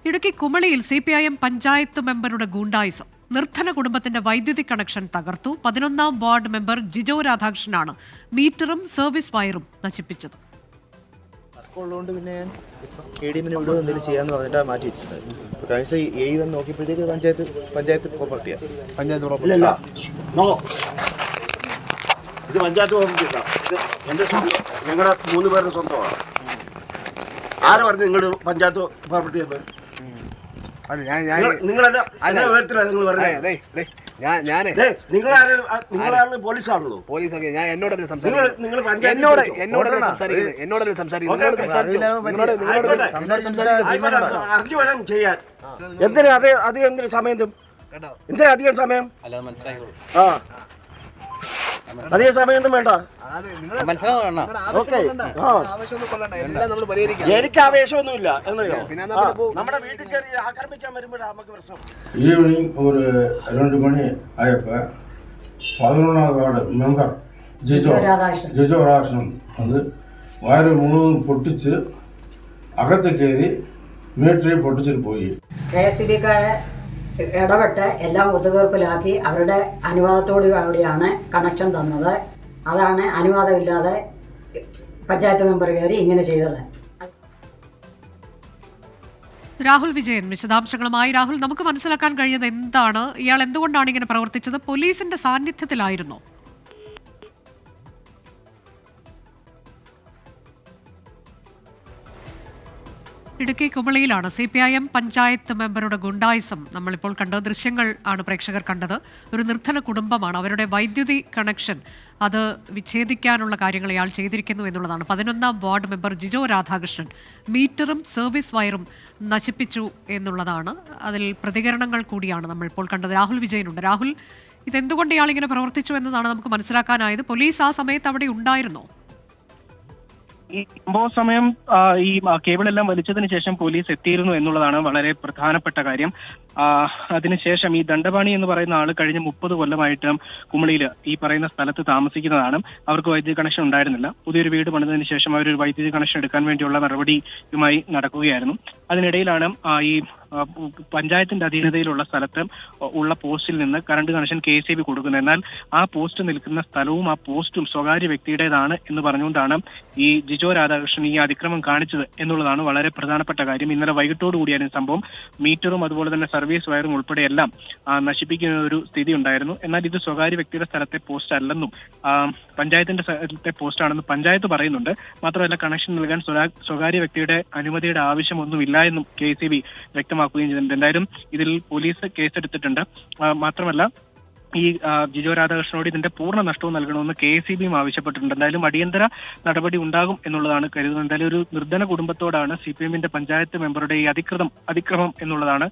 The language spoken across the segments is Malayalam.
ഇടുക്കി കുമളിയിൽ CPIM പഞ്ചായത്ത് മെമ്പറുടെ ഗൂണ്ടായിസം. നിർധന കുടുംബത്തിന്റെ വൈദ്യുതി കണക്ഷൻ തകർത്തു. 11ാം വാർഡ് മെമ്പർ ജിജോ രാധാകൃഷ്ണനാണ് മീറ്ററും സർവീസ് വയറും നശിപ്പിച്ചത്. ഉള്ളതുകൊണ്ട് പിന്നെ ഞാൻ ADM-ന് വിടുക എന്തെങ്കിലും ചെയ്യാന്ന് പറഞ്ഞിട്ട് മാറ്റി വെച്ചിട്ടുണ്ട്. ഒരാഴ്ച വന്ന് നോക്കിയപ്പോഴത്തേക്ക് പഞ്ചായത്ത് പ്രോപ്പർട്ടിയാണ്. പഞ്ചായത്ത് പ്രോപ്പർട്ടി ഇത് പഞ്ചായത്ത് പ്രോപ്പർട്ടി ഇല്ല. ഇത് എൻ്റെ ഞങ്ങളുടെ 3 പേരുടെ സ്വന്തമാണ്. ആര് പറഞ്ഞു നിങ്ങൾ പഞ്ചായത്ത് പ്രോപ്പർട്ടി? നിങ്ങളാണ് പോലീസാണല്ലോ. പോലീസൊക്കെ ഞാൻ എന്നോടല്ലേ അറിഞ്ഞു വേണം ചെയ്യാൻ. എന്തിനാ അധികം സമയം? എന്തിനാ അധികം സമയം? ആ അധികം സമയമൊന്നും വേണ്ട. എനിക്ക് ആവേശമൊന്നുമില്ല എന്നറിയോ. നമ്മുടെ വീട്ടിൽ കയറി ആക്രമിക്കാൻ വരുമ്പോഴാണ് നമുക്ക് പ്രശ്നം. ഈവനിങ് ഒരു 2 മണി ആയപ്പോൾ 11ാം വാർഡ് മെമ്പർ ജിജോ രാധാകൃഷ്ണൻ അത് വയറ് മുഴുവൻ പൊട്ടിച്ച് അകത്ത് കയറി മീറ്ററിൽ പൊട്ടിച്ചിട്ട് പോയി. KSEBക്കാരെ ഇടപെട്ട് എല്ലാം ഒത്തുതീർപ്പിലാക്കി അവരുടെ അനുവാദത്തോടുകൂടിയാണ് കണക്ഷൻ തന്നത്. അതാണ് അനുവാദമില്ലാതെ പഞ്ചായത്ത് മെമ്പർ കയറി ഇങ്ങനെ ചെയ്തത്. രാഹുൽ വിജയൻ വിശദാംശങ്ങളുമായി. രാഹുൽ, നമുക്ക് മനസ്സിലാക്കാൻ കഴിയുന്നത് എന്താണ്? ഇയാൾ എന്തുകൊണ്ടാണ് ഇങ്ങനെ പ്രവർത്തിച്ചത്? പോലീസിന്റെ സാന്നിധ്യത്തിലായിരുന്നോ? ഇടുക്കി കുമളിയിലാണ് CPIM പഞ്ചായത്ത് മെമ്പറുടെ ഗുണ്ടായിസം നമ്മളിപ്പോൾ കണ്ടത്. ദൃശ്യങ്ങൾ ആണ് പ്രേക്ഷകർ കണ്ടത്. ഒരു നിർധന കുടുംബമാണ്. അവരുടെ വൈദ്യുതി കണക്ഷൻ അത് വിച്ഛേദിക്കാനുള്ള കാര്യങ്ങൾ ഇയാൾ ചെയ്തിരിക്കുന്നു എന്നുള്ളതാണ്. 11ാം വാർഡ് മെമ്പർ ജിജോ രാധാകൃഷ്ണൻ മീറ്ററും സർവീസ് വയറും നശിപ്പിച്ചു എന്നുള്ളതാണ്. അതിൽ പ്രതികരണങ്ങൾ കൂടിയാണ് നമ്മളിപ്പോൾ കണ്ടത്. രാഹുൽ വിജയനുണ്ട്. രാഹുൽ, ഇതെന്തുകൊണ്ട് ഇയാൾ ഇങ്ങനെ പ്രവർത്തിച്ചു എന്നതാണ് നമുക്ക് മനസ്സിലാക്കാനായത്. പോലീസ് ആ സമയത്ത് അവിടെ ഉണ്ടായിരുന്നോ? ഈ സംഭവ സമയം ഈ കേബിളെല്ലാം വലിച്ചതിന് ശേഷം പോലീസ് എത്തിയിരുന്നു എന്നുള്ളതാണ് വളരെ പ്രധാനപ്പെട്ട കാര്യം. അതിനുശേഷം ഈ ദണ്ഡപാണി എന്ന് പറയുന്ന ആള് കഴിഞ്ഞ 30 കൊല്ലമായിട്ട് കുമളിയിൽ ഈ പറയുന്ന സ്ഥലത്ത് താമസിക്കുന്നതാണ്. അവർക്ക് വൈദ്യുതി കണക്ഷൻ ഉണ്ടായിരുന്നില്ല. പുതിയൊരു വീട് പണിതതിന് ശേഷം അവരൊരു വൈദ്യുതി കണക്ഷൻ എടുക്കാൻ വേണ്ടിയുള്ള നടപടിയുമായി നടക്കുകയായിരുന്നു. അതിനിടയിലാണ് ഈ പഞ്ചായത്തിന്റെ അധീനതയിലുള്ള സ്ഥലത്ത് ഉള്ള പോസ്റ്റിൽ നിന്ന് കറണ്ട് കണക്ഷൻ KSEB കൊടുക്കുന്നത്. എന്നാൽ ആ പോസ്റ്റ് നിൽക്കുന്ന സ്ഥലവും ആ പോസ്റ്റും സ്വകാര്യ വ്യക്തിയുടേതാണ് എന്ന് പറഞ്ഞുകൊണ്ടാണ് ഈ ജിജോ രാധാകൃഷ്ണൻ ഈ അതിക്രമം കാണിച്ചത് എന്നുള്ളതാണ് വളരെ പ്രധാനപ്പെട്ട കാര്യം. ഇന്നലെ വൈകിട്ടോടു കൂടിയായിരുന്നു സംഭവം. മീറ്ററും അതുപോലെ തന്നെ സർവീസ് വയറും ഉൾപ്പെടെ എല്ലാം നശിപ്പിക്കുന്ന ഒരു സ്ഥിതി ഉണ്ടായിരുന്നു. എന്നാൽ ഇത് സ്വകാര്യ വ്യക്തിയുടെ സ്ഥലത്തെ പോസ്റ്റ് അല്ലെന്നും പഞ്ചായത്തിന്റെ സ്ഥലത്തെ പോസ്റ്റാണെന്നും പഞ്ചായത്ത് പറയുന്നുണ്ട്. മാത്രമല്ല കണക്ഷൻ നൽകാൻ സ്വകാര്യ വ്യക്തിയുടെ അനുമതിയുടെ ആവശ്യമൊന്നുമില്ല എന്നും KSEB വ്യക്തമാക്കുകയും ചെയ്തിട്ടുണ്ട്. എന്തായാലും ഇതിൽ പോലീസ് കേസെടുത്തിട്ടുണ്ട്. മാത്രമല്ല ഈ ജിജോ രാധാകൃഷ്ണനോട് ഇതിന്റെ പൂർണ്ണ നഷ്ടവും നൽകണമെന്ന് KSEBയും ആവശ്യപ്പെട്ടിട്ടുണ്ട്. എന്തായാലും അടിയന്തര നടപടി ഉണ്ടാകും എന്നുള്ളതാണ് കരുതുന്നത്. എന്തായാലും ഒരു നിർധന കുടുംബത്തോടാണ് CPIMന്റെ പഞ്ചായത്ത് മെമ്പറുടെ ഈ അതിക്രമം എന്നുള്ളതാണ്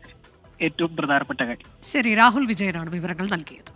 ഏറ്റവും പ്രധാനപ്പെട്ട കാര്യം. ശരി, രാഹുൽ വിജയനാണ് വിവരങ്ങൾ നൽകിയത്.